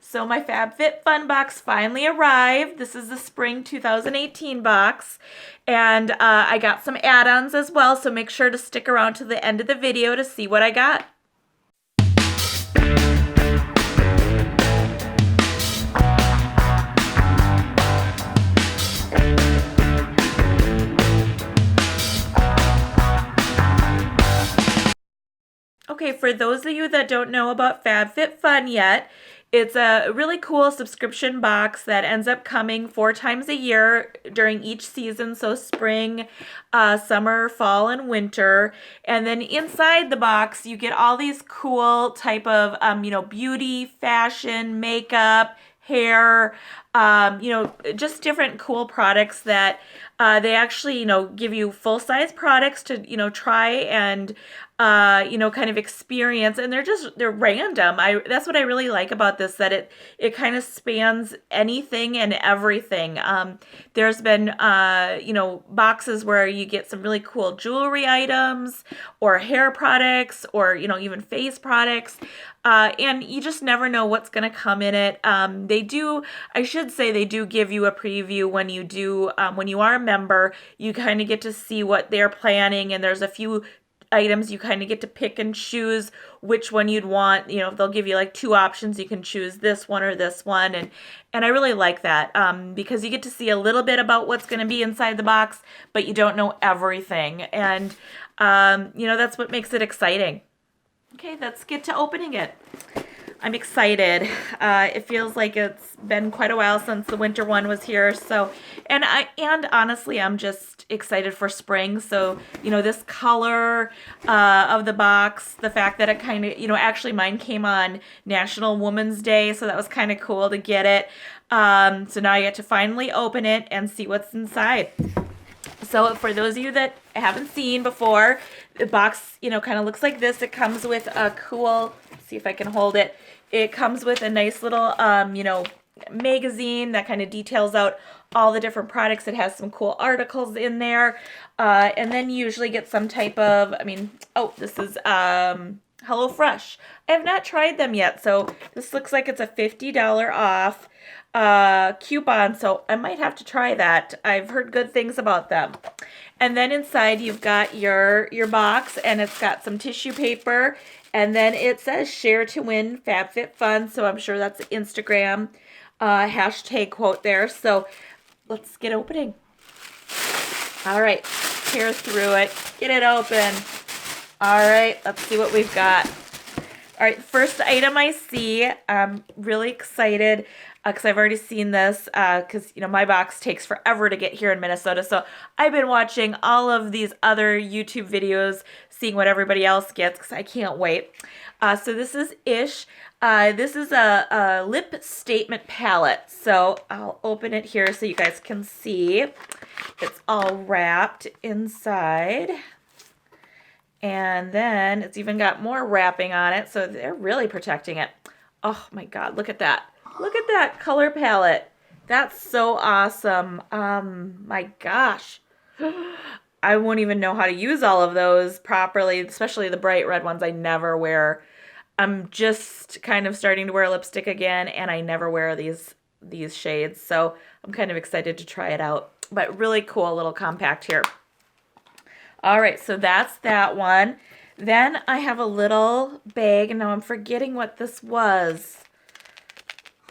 So my FabFitFun box finally arrived. This is the spring 2018 box. And I got some add-ons as well, so make sure to stick around to the end of the video to see what I got. Okay, for those of you that don't know about FabFitFun yet, it's a really cool subscription box that ends up coming 4 times a year during each season, so spring, summer, fall, and winter. And then inside the box, you get all these cool type of, beauty, fashion, makeup, hair, just different cool products that they actually, give you full-size products to, try and kind of experience, and they're random. That's what I really like about this, that it kind of spans anything and everything. There's been boxes where you get some really cool jewelry items or hair products or even face products. And you just never know what's going to come in it. I should say they do give you a preview when you are a member. You kind of get to see what they're planning, and there's a few items you kind of get to pick and choose which one you'd want. They'll give you like 2 options. You can choose this one or this one, and I really like that because you get to see a little bit about what's going to be inside the box, but you don't know everything, and that's what makes it exciting. Okay, let's get to opening it. I'm excited. It feels like it's been quite a while since the winter one was here. So, and honestly, I'm just excited for spring. So, this color of the box, the fact that it kind of, actually mine came on National Women's Day, so that was kind of cool to get it. So now I get to finally open it and see what's inside. So for those of you that haven't seen before, the box, kind of looks like this. It comes with a cool, let's see if I can hold it. It comes with a nice little, magazine that kind of details out all the different products. It has some cool articles in there. And then you usually get some type of, this is HelloFresh. I have not tried them yet. So this looks like it's a $50 off coupon, so I might have to try that. I've heard good things about them. And then inside you've got your box, and it's got some tissue paper, and then it says share to win FabFitFun, so I'm sure that's an Instagram hashtag quote there. So let's get opening. All right, tear through it, get it open. All right, let's see what we've got. All right, first item I see, I'm really excited because I've already seen this because, my box takes forever to get here in Minnesota. So I've been watching all of these other YouTube videos, seeing what everybody else gets because I can't wait. So this is Ish. This is a lip statement palette. So I'll open it here so you guys can see. It's all wrapped inside. And then it's even got more wrapping on it, so they're really protecting it. Oh my God, look at that. Look at that color palette. That's so awesome. My gosh. I won't even know how to use all of those properly, especially the bright red ones I never wear. I'm just kind of starting to wear lipstick again, and I never wear these shades, so I'm kind of excited to try it out. But really cool little compact here. All right, so that's that one. Then I have a little bag, and now I'm forgetting what this was.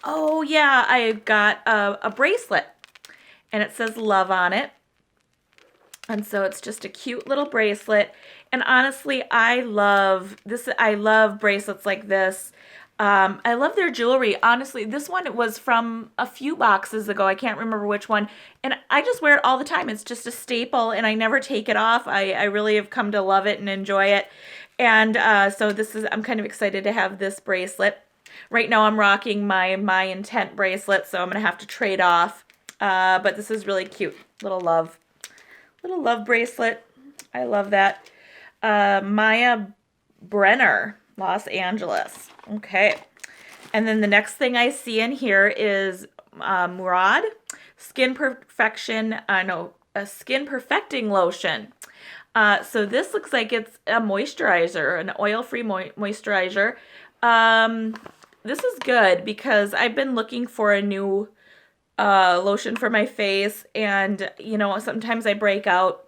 Oh yeah, I got a bracelet, and it says love on it. And so it's just a cute little bracelet. And honestly, I love this. I love bracelets like this. I love their jewelry. Honestly, this one was from a few boxes ago. I can't remember which one. And I just wear it all the time. It's just a staple, and I never take it off. I really have come to love it and enjoy it. And so I'm kind of excited to have this bracelet. Right now I'm rocking my Intent bracelet, so I'm going to have to trade off. But this is really cute. Little love bracelet. I love that. Maya Brenner, Los Angeles. Okay. And then the next thing I see in here is Murad Skin Perfection, a skin perfecting lotion. So this looks like it's a moisturizer, an oil-free moisturizer. this is good because I've been looking for a new lotion for my face, and sometimes I break out,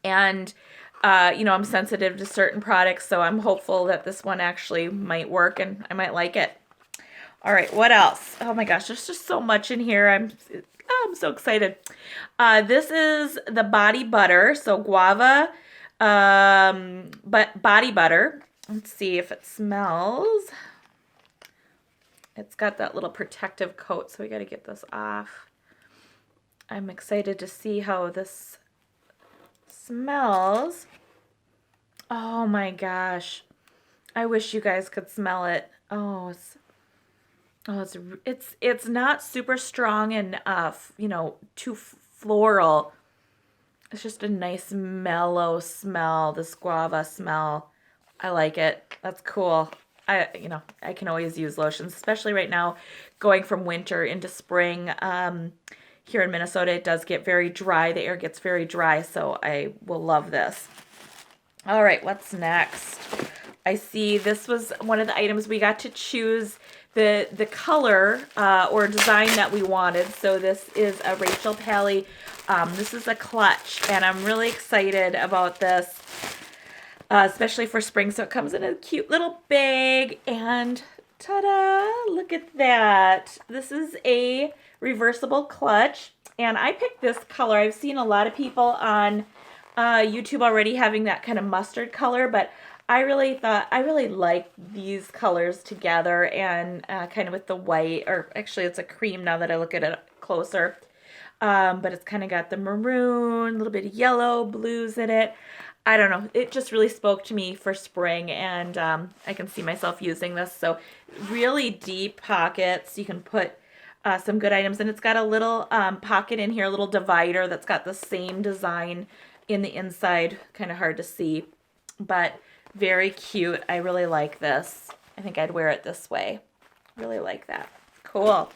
and I'm sensitive to certain products, so I'm hopeful that this one actually might work and I might like it. All right, what else? Oh my gosh, there's just so much in here. I'm so excited. This is the body butter, so guava, but body butter. Let's see if it smells. It's got that little protective coat, so we got to get this off. I'm excited to see how this smells. Oh my gosh. I wish you guys could smell it. It's not super strong and too floral. It's just a nice mellow smell, this guava smell. I like it. That's cool. I can always use lotions, especially right now, going from winter into spring. Here in Minnesota, it does get very dry. The air gets very dry, so I will love this. All right, what's next? I see this was one of the items we got to choose the color or design that we wanted. So this is a Rachel Pally. This is a clutch, and I'm really excited about this, especially for spring. So it comes in a cute little bag, and ta-da! Look at that. This is a reversible clutch, and I picked this color. I've seen a lot of people on YouTube already having that kind of mustard color, but I really like these colors together, and kind of with the white, or actually it's a cream now that I look at it closer. But it's kind of got the maroon, a little bit of yellow, blues in it. I don't know. It just really spoke to me for spring, and I can see myself using this. So really deep pockets. You can put some good items, and it's got a little pocket in here, a little divider that's got the same design in the inside. Kind of hard to see, but very cute. I really like this. I think I'd wear it this way. Really like that. Cool.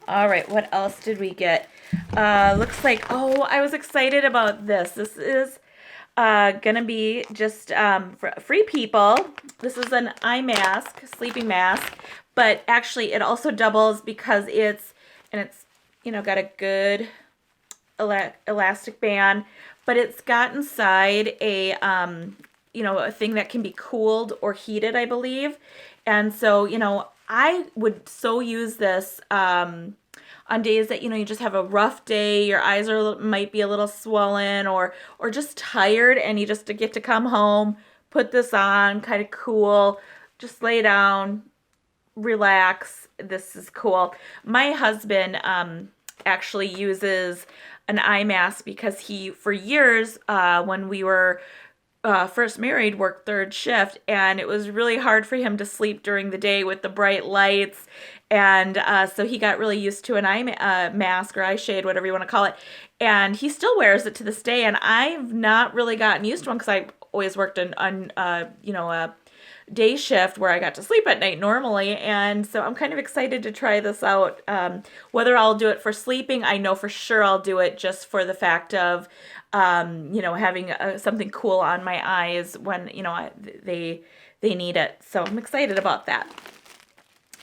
All right, what else did we get? Looks like, I was excited about this. This is gonna be just for free people. This is an eye mask, sleeping mask, but actually it also doubles because it's got a good elastic band, but it's got inside a thing that can be cooled or heated, I believe. And so, I would so use this on days that, you just have a rough day, your eyes might be a little swollen or just tired, and you just get to come home, put this on, kind of cool, just lay down, relax. This is cool. My husband actually uses an eye mask because he, for years, when we were first married, worked third shift, and it was really hard for him to sleep during the day with the bright lights, and so he got really used to an eye mask or eye shade, whatever you want to call it, and he still wears it to this day, and I've not really gotten used to one because I always worked on a day shift where I got to sleep at night normally, and so I'm kind of excited to try this out. Whether I'll do it for sleeping, I know for sure I'll do it just for the fact of having something cool on my eyes when they need it. So I'm excited about that.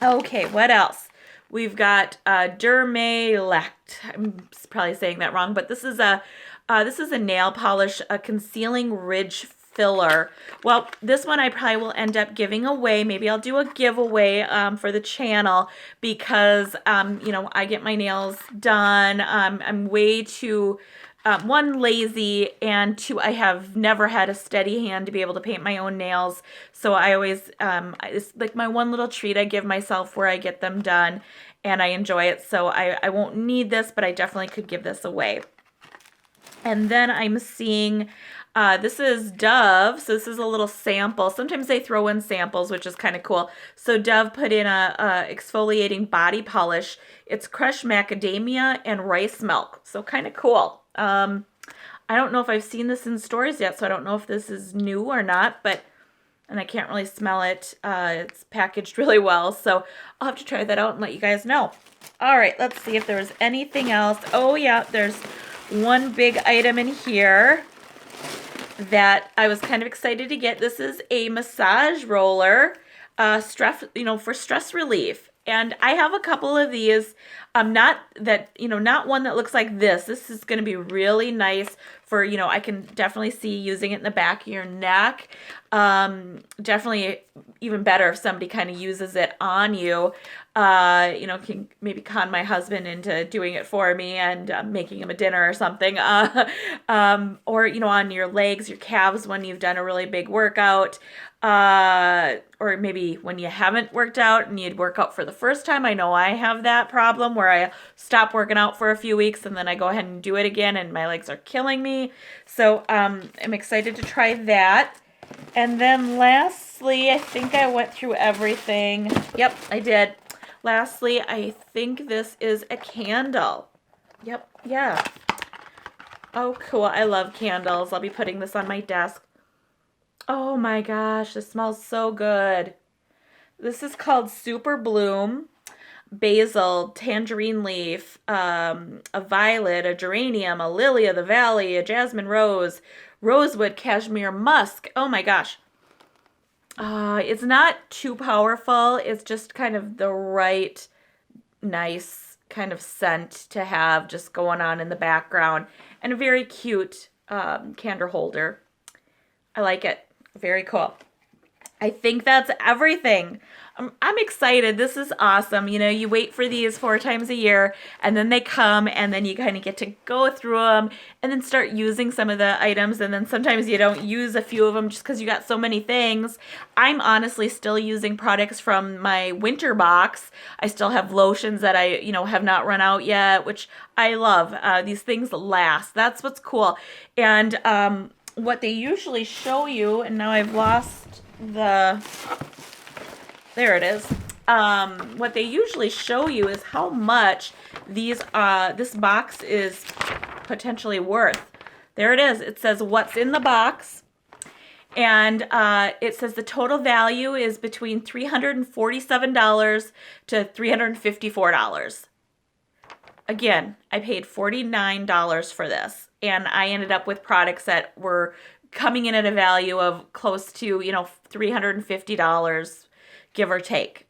Okay, what else? We've got Dermalect. I'm probably saying that wrong, but this is a nail polish, a concealing ridge filler. Well, this one I probably will end up giving away. Maybe I'll do a giveaway for the channel because I get my nails done. I'm way too one, lazy, and two, I have never had a steady hand to be able to paint my own nails. So I always it's like my one little treat I give myself where I get them done, and I enjoy it. So I won't need this, but I definitely could give this away. And then I'm seeing this is Dove, so this is a little sample. Sometimes they throw in samples, which is kind of cool. So Dove put in a exfoliating body polish. It's crushed macadamia and rice milk, so kind of cool. I don't know if I've seen this in stores yet, so I don't know if this is new or not, and I can't really smell it. It's packaged really well, so I'll have to try that out and let you guys know. All right, let's see if there was anything else. Oh yeah, there's one big item in here that I was kind of excited to get. This is a massage roller. stress, for stress relief. And I have a couple of these. Not that, not one that looks like this. This is going to be really nice for, I can definitely see using it in the back of your neck. Definitely even better if somebody kind of uses it on you. Can maybe con my husband into doing it for me and making him a dinner or something. Or, on your legs, your calves when you've done a really big workout. Or maybe when you haven't worked out and you'd work out for the first time. I know I have that problem where I stop working out for a few weeks and then I go ahead and do it again and my legs are killing me. So I'm excited to try that. And then lastly, I think I went through everything. Yep, I did. Lastly, I think this is a candle. Yep, yeah. Oh, cool. I love candles. I'll be putting this on my desk. Oh my gosh, this smells so good. This is called Super Bloom. Basil, tangerine leaf, a violet, a geranium, a lily of the valley, a jasmine rose, rosewood, cashmere musk. Oh my gosh. It's not too powerful. It's just kind of the right, nice kind of scent to have just going on in the background. And a very cute candle holder. I like it. Very cool. I think that's everything. I'm excited. This is awesome. You wait for these 4 times a year and then they come and then you kind of get to go through them and then start using some of the items. And then sometimes you don't use a few of them just because you got so many things. I'm honestly still using products from my winter box. I still have lotions that I, have not run out yet, which I love. These things last. That's what's cool. And what they usually show you, and now I've lost there it is. What they usually show you is how much this box is potentially worth. There it is. It says what's in the box. And it says the total value is between $347 to $354. Again, I paid $49 for this. And I ended up with products that were coming in at a value of close to, $350, give or take.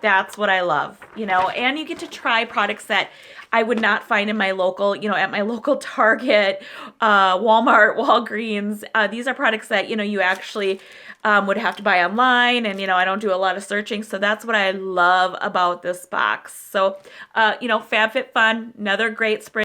That's what I love, and you get to try products that I would not find in my local, at my local Target, Walmart, Walgreens. These are products that, you actually would have to buy online, and, I don't do a lot of searching. So that's what I love about this box. So, FabFitFun, another great spring.